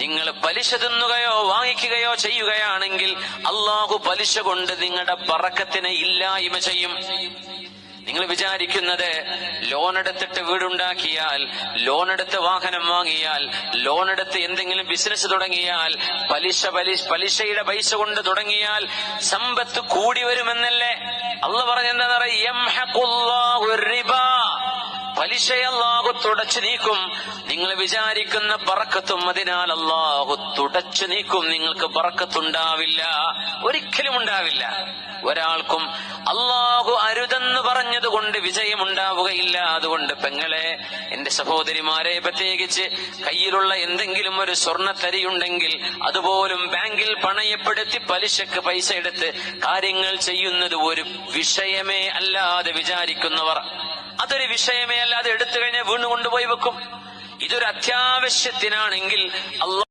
നിങ്ങൾ പലിശ തിന്നുകയോ വാങ്ങിക്കുകയോ ചെയ്യുകയാണെങ്കിൽ അള്ളാഹു പലിശ കൊണ്ട് നിങ്ങളുടെ ബറക്കത്തിനെ ഇല്ലായ്മ ചെയ്യും. നിങ്ങൾ വിചാരിക്കുന്നത് ലോൺ എടുത്തിട്ട് വീടുണ്ടാക്കിയാൽ, ലോൺ എടുത്ത് വാഹനം വാങ്ങിയാൽ, ലോൺ എടുത്ത് എന്തെങ്കിലും ബിസിനസ് തുടങ്ങിയാൽ, പലിശയുടെ പൈസ കൊണ്ട് തുടങ്ങിയാൽ സമ്പത്ത് കൂടി വരുമെന്നല്ലേ അള്ളാഹു പറഞ്ഞെന്താ യംഹഖുല്ലാഹു റിബാ, പലിശയെ അല്ലാഹു തുടച്ചു നീക്കും. നിങ്ങൾ വിചാരിക്കുന്ന ബറക്കത്തും അതിനാൽ അല്ലാഹു തുടച്ചു നീക്കും. നിങ്ങൾക്ക് ബറക്കത്തുണ്ടാവില്ല, ഒരിക്കലും ഉണ്ടാവില്ല. ഒരാൾക്കും അല്ലാഹു അരുതെന്ന് പറഞ്ഞതുകൊണ്ട് വിജയമുണ്ടാവുകയില്ല. അതുകൊണ്ട് പെങ്ങളെ, എന്റെ സഹോദരിമാരെ, പ്രത്യേകിച്ച് കയ്യിലുള്ള എന്തെങ്കിലും ഒരു സ്വർണ്ണത്തരിയുണ്ടെങ്കിൽ അതുപോലും ബാങ്കിൽ പണയപ്പെടുത്തി പലിശക്ക് പൈസ എടുത്ത് കാര്യങ്ങൾ ചെയ്യുന്നത് ഒരു വിഷയമേ അല്ലാതെ വിചാരിക്കുന്നവർ, അതൊരു വിഷയമേ അല്ലാതെ എടുത്തു കഴിഞ്ഞാൽ വീണ്ടും കൊണ്ടുപോയി വെക്കും. ഇതൊരു അത്യാവശ്യത്തിനാണെങ്കിൽ അല്ലാഹു